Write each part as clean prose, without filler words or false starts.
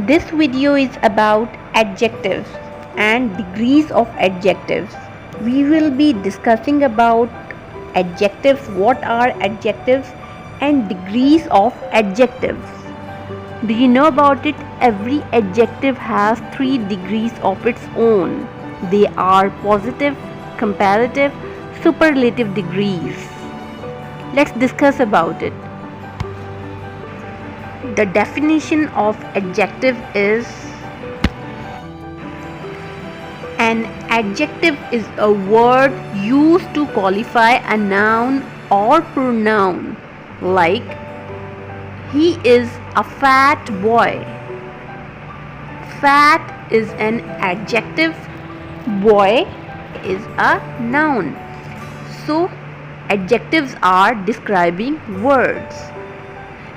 This video is about adjectives and degrees of adjectives. We will be discussing about adjectives, what are adjectives, and degrees of adjectives. Do you know about it? Every adjective has 3 degrees of its own. They are positive, comparative, superlative degrees. Let's discuss about it. The definition of adjective is: an adjective is a word used to qualify a noun or pronoun, like he is a fat boy. Fat is an adjective, boy is a noun. So, adjectives are describing words.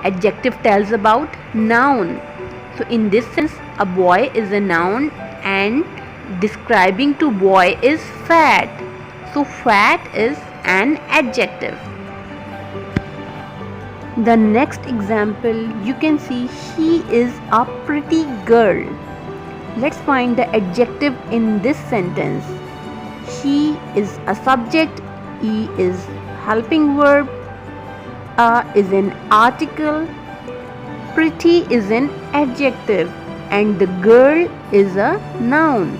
Adjective tells about noun. So in this sense, a boy is a noun and describing to boy is fat. So fat is an adjective. The next example, you can see she is a pretty girl. Let's find the adjective in this sentence. She is a subject, he is helping verb, a is an article, pretty is an adjective, and the girl is a noun,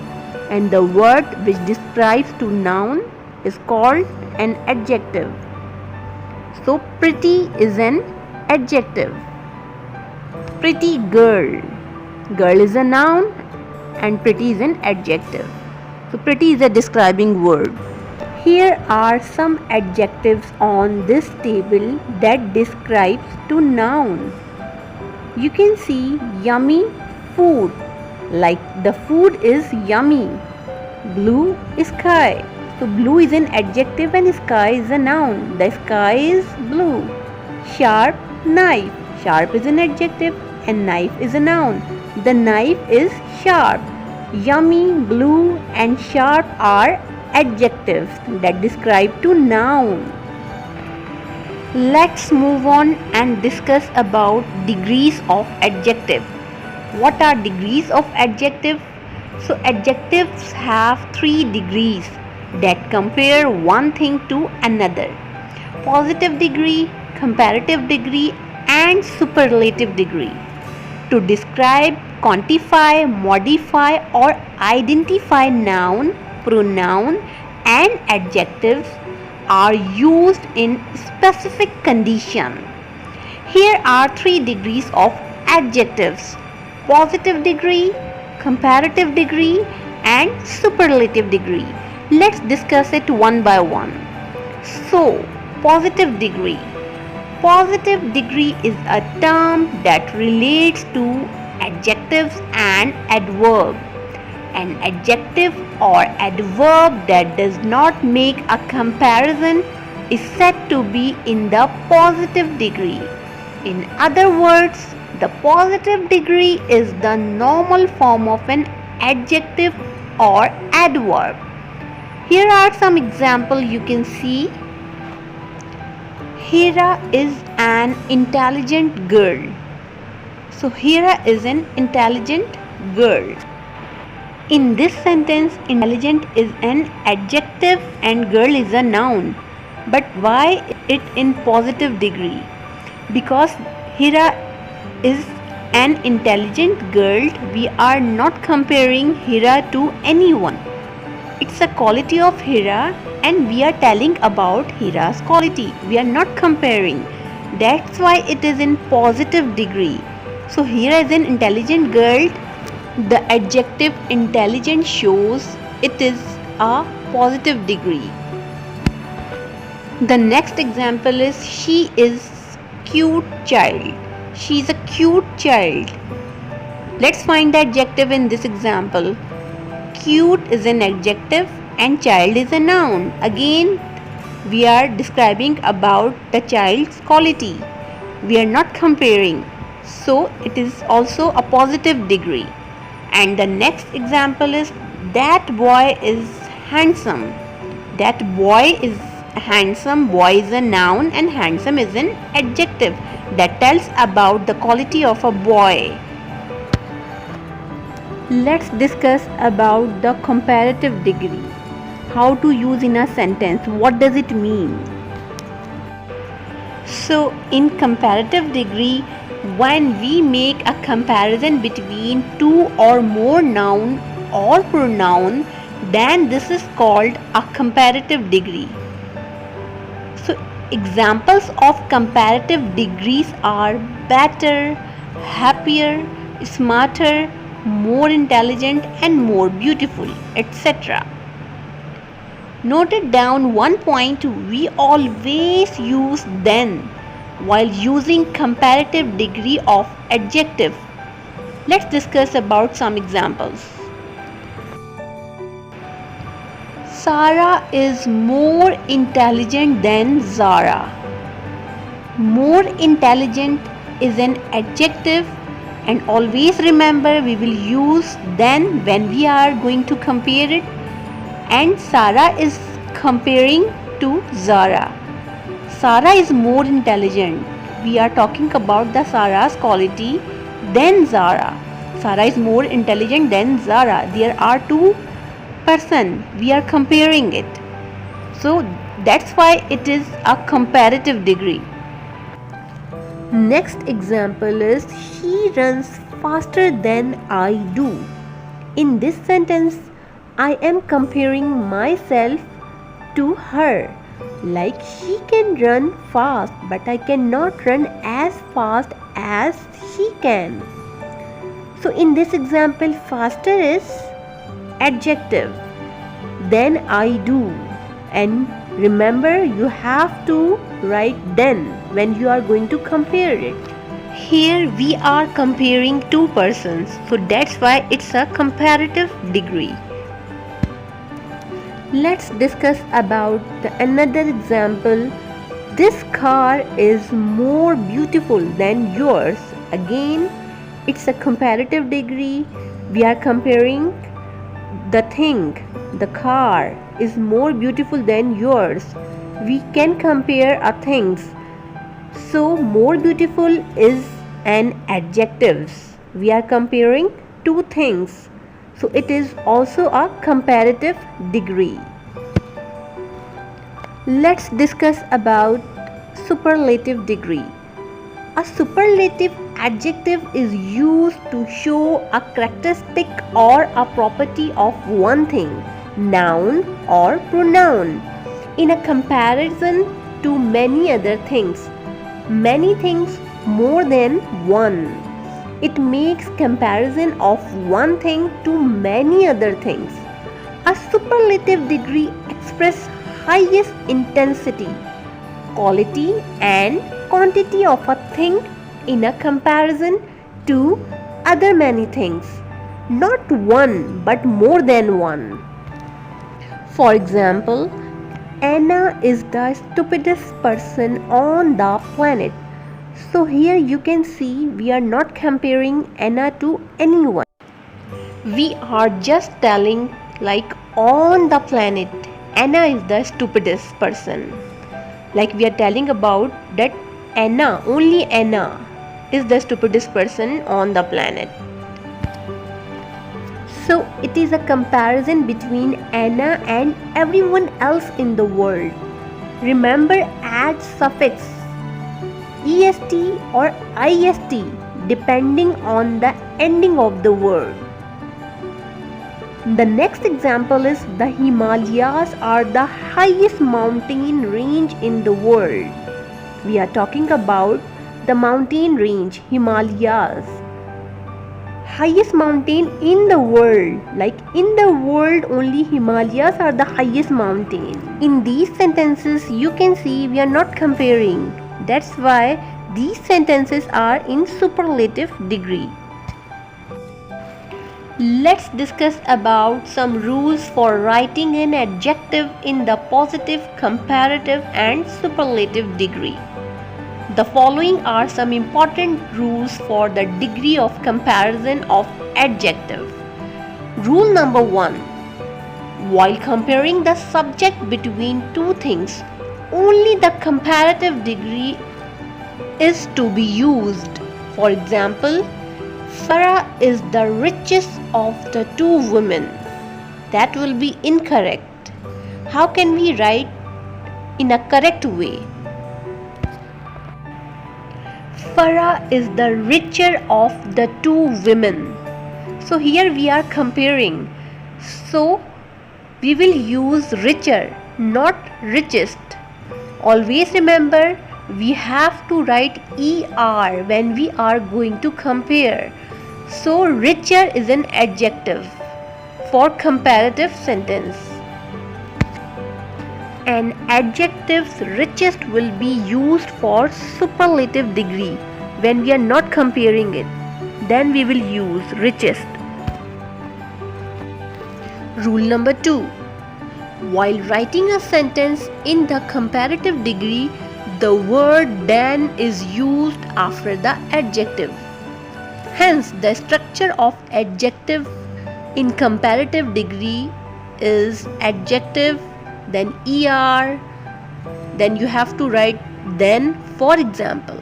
and the word which describes to noun is called an adjective. So pretty is an adjective. Pretty girl. Girl is a noun and pretty is an adjective. So pretty is a describing word. Here are some adjectives on this table that describes to noun. You can see yummy food, like the food is yummy. Blue sky. So blue is an adjective and sky is a noun. The sky is blue. Sharp knife. Sharp is an adjective and knife is a noun. The knife is sharp. Yummy, blue and sharp are adjectives that describe to noun. Let's move on and discuss about degrees of adjective. What are degrees of adjective? So adjectives have 3 degrees that compare one thing to another: positive degree, comparative degree and superlative degree. To describe, quantify, modify or identify noun, pronoun and adjectives are used in specific condition. Here are 3 degrees of adjectives: positive degree, comparative degree and superlative degree. Let's discuss it one by one. So, positive degree. Positive degree is a term that relates to adjectives and adverb. An adjective or adverb that does not make a comparison is said to be in the positive degree. In other words, the positive degree is the normal form of an adjective or adverb. Here are some examples you can see. Hira is an intelligent girl. So Hira is an intelligent girl. In this sentence, intelligent is an adjective and girl is a noun. But why it in positive degree? Because Hira is an intelligent girl. We are not comparing Hira to anyone. It's a quality of Hira and we are telling about Hira's quality. We are not comparing. That's why it is in positive degree. So Hira is an intelligent girl. The adjective intelligent shows it is a positive degree. The next example is she is cute child. She is a cute child. Let's find the adjective in this example. Cute is an adjective and child is a noun. Again, we are describing about the child's quality. We are not comparing. So it is also a positive degree. And the next example is that boy is handsome. That boy is handsome. Boy is a noun and handsome is an adjective that tells about the quality of a boy. Let's discuss about the comparative degree. How to use in a sentence. What does it mean? So, in comparative degree, when we make a comparison between two or more noun or pronoun, then this is called a comparative degree. So, examples of comparative degrees are better, happier, smarter, more intelligent, and more beautiful, etc. Note it down one point, we always use then while using comparative degree of adjective. Let's discuss about some examples. Sarah is more intelligent than Zara. More intelligent is an adjective, and always remember we will use then when we are going to compare it. And Sarah is comparing to Zara. Sarah is more intelligent. We are talking about the Sarah's quality than Zara. Sarah is more intelligent than Zara. There are two persons. We are comparing it. So that's why it is a comparative degree. Next example is she runs faster than I do. In this sentence, I am comparing myself to her. Like she can run fast, but I cannot run as fast as she can. So in this example, faster is adjective. Then I do. And remember, you have to write then when you are going to compare it. Here we are comparing two persons, so that's why it's a comparative degree. Let's discuss about another example. This car is more beautiful than yours. Again, it's a comparative degree. We are comparing the thing. The car is more beautiful than yours. We can compare a things. So more beautiful is an adjective. We are comparing two things. So it is also a comparative degree. Let's discuss about superlative degree. A superlative adjective is used to show a characteristic or a property of one thing, noun or pronoun, in a comparison to many other things. Many things more than one. It makes comparison of one thing to many other things. A superlative degree expresses highest intensity, quality and quantity of a thing in a comparison to other many things. Not one but more than one. For example, Anna is the stupidest person on the planet. So here you can see we are not comparing Anna to anyone. We are just telling like on the planet Anna is the stupidest person. Like we are telling about that Anna, only Anna is the stupidest person on the planet. So it is a comparison between Anna and everyone else in the world. Remember, add suffix est or ist depending on the ending of the word. The next example is the Himalayas are the highest mountain range in the world. We are talking about the mountain range Himalayas. Highest mountain in the world. Like in the world only Himalayas are the highest mountain. In these sentences you can see we are not comparing. That's why these sentences are in superlative degree. Let's discuss about some rules for writing an adjective in the positive, comparative and superlative degree. The following are some important rules for the degree of comparison of adjective. Rule number 1. While comparing the subject between two things, only the comparative degree is to be used. For example, Farah is the richest of the two women. That will be incorrect. How can we write in a correct way? Farah is the richer of the two women. So here we are comparing. So we will use richer, not richest. Always remember, we have to write ER when we are going to compare. So richer is an adjective for comparative sentence. And adjectives richest will be used for superlative degree when we are not comparing it. Then we will use richest. Rule number 2. While writing a sentence in the comparative degree, the word than is used after the adjective. Hence, the structure of adjective in comparative degree is adjective, then ER, then you have to write then. For example,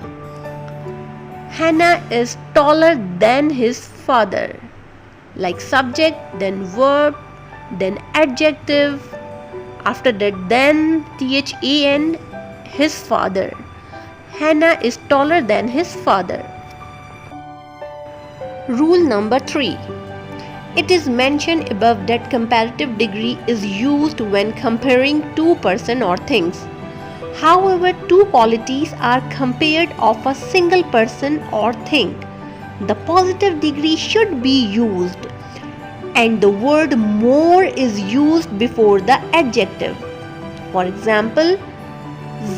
Hannah is taller than his father. Like subject, then verb, then adjective, after that then THAN, his father. Hannah is taller than his father. Rule number 3. It is mentioned above that comparative degree is used when comparing two person or things. However, two qualities are compared of a single person or thing. The positive degree should be used and the word more is used before the adjective. For example,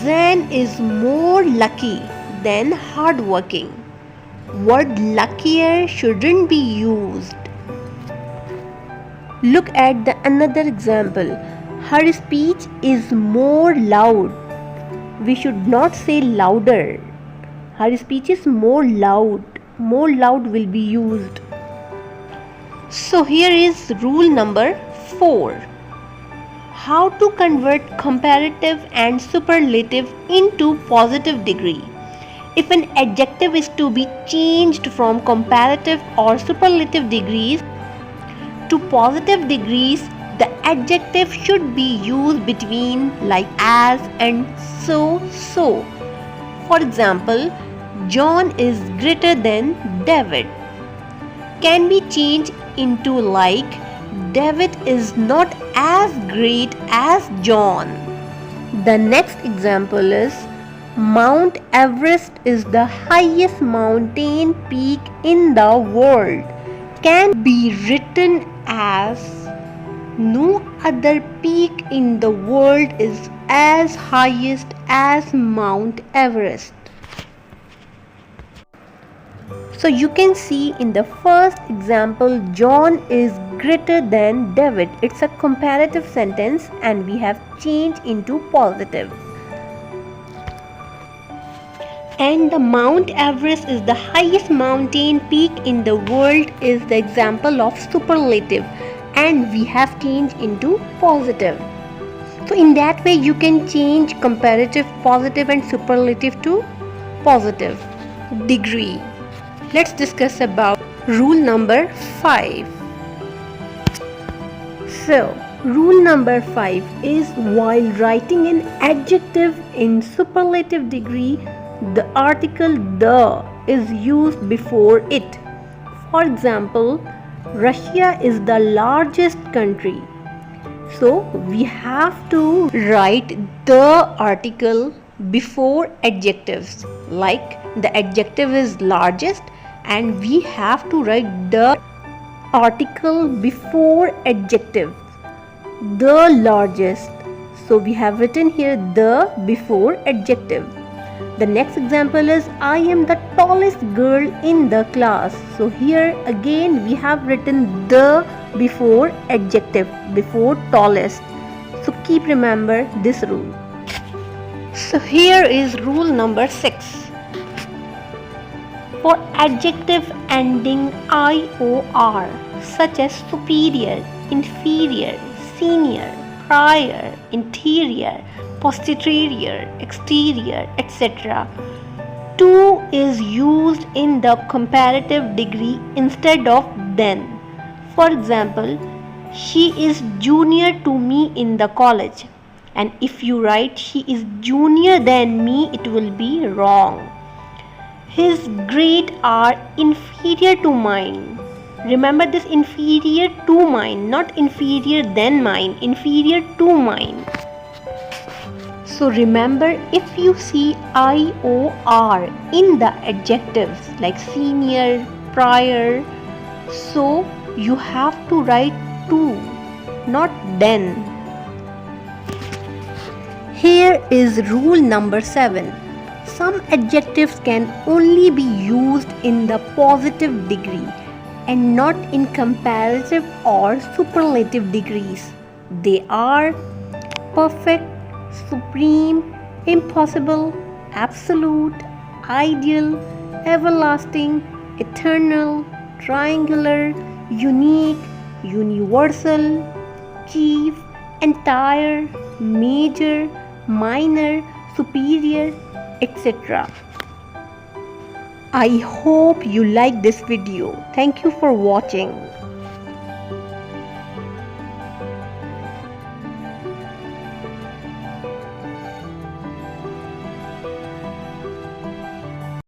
Zain is more lucky than hardworking. Word luckier shouldn't be used. Look at the another example. Her speech is more loud. We should not say louder. Her speech is more loud. More loud will be used. So here is rule number 4. How to convert comparative and superlative into positive degree. If an adjective is to be changed from comparative or superlative degrees to positive degrees, the adjective should be used between like as and so. For example, John is greater than David. Can be changed into like David is not as great as John. The next example is Mount Everest is the highest mountain peak in the world. Can be written as no other peak in the world is as highest as Mount Everest. So you can see in the first example, John is greater than David. It's a comparative sentence and we have changed into positive. And the Mount Everest is the highest mountain peak in the world is the example of superlative and we have changed into positive. So in that way you can change comparative, positive and superlative to positive degree. Let's discuss about rule number 5. So rule number 5 is while writing an adjective in superlative degree, the article the is used before it. For example, Russia is the largest country. So we have to write the article before adjectives. Like the adjective is largest and we have to write the article before adjective. The largest. So we have written here the before adjective. The next example is I am the tallest girl in the class. So here again we have written the before adjective, before tallest. So keep remember this rule. So here is rule number 6. For adjective ending IOR such as superior, inferior, senior, prior, interior, posterior, exterior, etc. To is used in the comparative degree instead of than. For example, she is junior to me in the college. And if you write she is junior than me, it will be wrong. His grades are inferior to mine. Remember this, inferior to mine, not inferior than mine, inferior to mine. So remember, if you see IOR in the adjectives like senior, prior, so you have to write to, not then. Here is rule number 7. Some adjectives can only be used in the positive degree and not in comparative or superlative degrees. They are perfect, supreme, impossible, absolute, ideal, everlasting, eternal, triangular, unique, universal, chief, entire, major, minor, superior, etc. I hope you like this video. Thank you for watching.